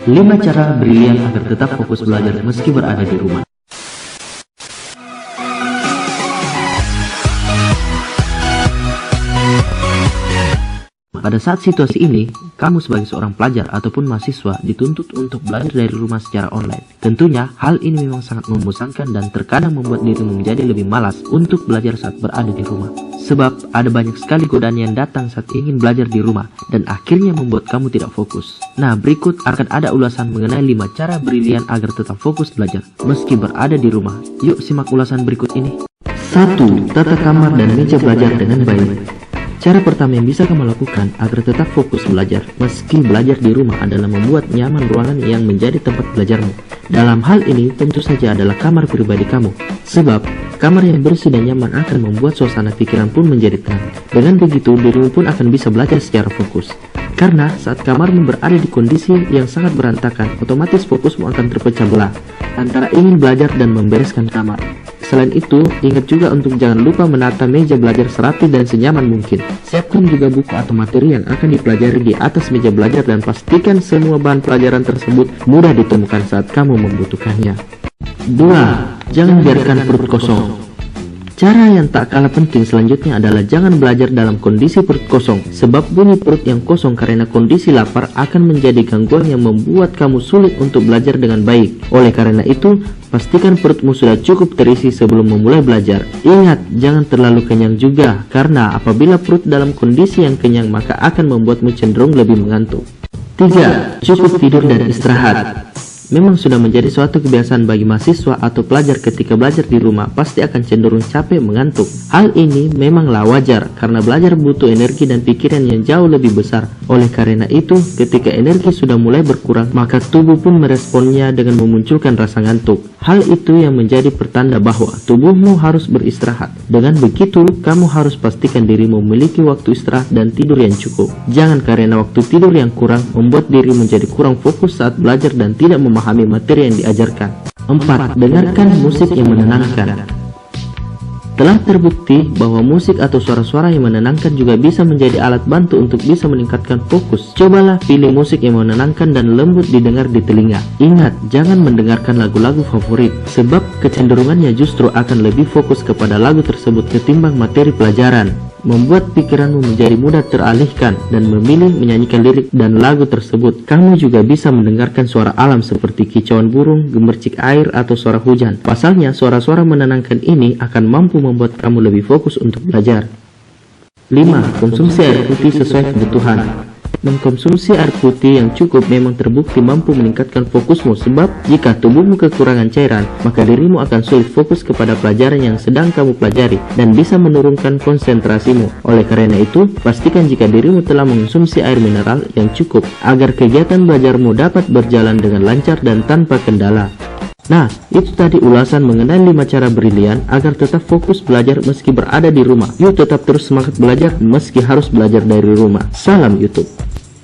5 cara brilian agar tetap fokus belajar meski berada di rumah. Pada saat situasi ini, kamu sebagai seorang pelajar ataupun mahasiswa dituntut untuk belajar dari rumah secara online. Tentunya, hal ini memang sangat membosankan dan terkadang membuat dirimu menjadi lebih malas untuk belajar saat berada di rumah. Sebab, ada banyak sekali godaan yang datang saat ingin belajar di rumah dan akhirnya membuat kamu tidak fokus. Nah, berikut akan ada ulasan mengenai 5 cara brilian agar tetap fokus belajar meski berada di rumah. Yuk simak ulasan berikut ini. 1. Tata kamar dan meja belajar dengan baik. Cara pertama yang bisa kamu lakukan agar tetap fokus belajar meski belajar di rumah adalah membuat nyaman ruangan yang menjadi tempat belajarmu. Dalam hal ini tentu saja adalah kamar pribadi kamu. Sebab, kamar yang bersih dan nyaman akan membuat suasana pikiran pun menjadi tenang. Dengan begitu, dirimu pun akan bisa belajar secara fokus. Karena saat kamarmu berada di kondisi yang sangat berantakan, otomatis fokusmu akan terpecah belah antara ingin belajar dan membereskan kamar. Selain itu, ingat juga untuk jangan lupa menata meja belajar serapi dan senyaman mungkin. Siapkan juga buku atau materi yang akan dipelajari di atas meja belajar dan pastikan semua bahan pelajaran tersebut mudah ditemukan saat kamu membutuhkannya. 2. Jangan biarkan perut kosong. Cara yang tak kalah penting selanjutnya adalah jangan belajar dalam kondisi perut kosong. Sebab bunyi perut yang kosong karena kondisi lapar akan menjadi gangguan yang membuat kamu sulit untuk belajar dengan baik. Oleh karena itu, pastikan perutmu sudah cukup terisi sebelum memulai belajar. Ingat, jangan terlalu kenyang juga, karena apabila perut dalam kondisi yang kenyang maka akan membuatmu cenderung lebih mengantuk. 3. Cukup tidur dan istirahat. Memang sudah menjadi suatu kebiasaan bagi mahasiswa atau pelajar ketika belajar di rumah pasti akan cenderung capek mengantuk. Hal ini memanglah wajar karena belajar butuh energi dan pikiran yang jauh lebih besar. Oleh karena itu, ketika energi sudah mulai berkurang, maka tubuh pun meresponnya dengan memunculkan rasa ngantuk. Hal itu yang menjadi pertanda bahwa tubuhmu harus beristirahat. Dengan begitu, kamu harus pastikan dirimu memiliki waktu istirahat dan tidur yang cukup. Jangan karena waktu tidur yang kurang membuat diri menjadi kurang fokus saat belajar dan tidak memahami materi yang diajarkan. 4. Dengarkan musik yang menenangkan. Telah terbukti bahwa musik atau suara-suara yang menenangkan juga bisa menjadi alat bantu untuk bisa meningkatkan fokus. Cobalah pilih musik yang menenangkan dan lembut didengar di telinga. Ingat, jangan mendengarkan lagu-lagu favorit, sebab kecenderungannya justru akan lebih fokus kepada lagu tersebut ketimbang materi pelajaran, membuat pikiranmu menjadi mudah teralihkan dan memilih menyanyikan lirik dan lagu tersebut. Kamu juga bisa mendengarkan suara alam seperti kicauan burung, gemercik air, atau suara hujan. Pasalnya, suara-suara menenangkan ini akan mampu membuat kamu lebih fokus untuk belajar. 5. Konsumsi air putih sesuai kebutuhan. Mengkonsumsi air putih yang cukup memang terbukti mampu meningkatkan fokusmu, sebab jika tubuhmu kekurangan cairan, maka dirimu akan sulit fokus kepada pelajaran yang sedang kamu pelajari dan bisa menurunkan konsentrasimu. Oleh karena itu, pastikan jika dirimu telah mengonsumsi air mineral yang cukup agar kegiatan belajarmu dapat berjalan dengan lancar dan tanpa kendala. Nah, itu tadi ulasan mengenai 5 cara brilian agar tetap fokus belajar meski berada di rumah. Yuk tetap terus semangat belajar meski harus belajar dari rumah. Salam YouTube.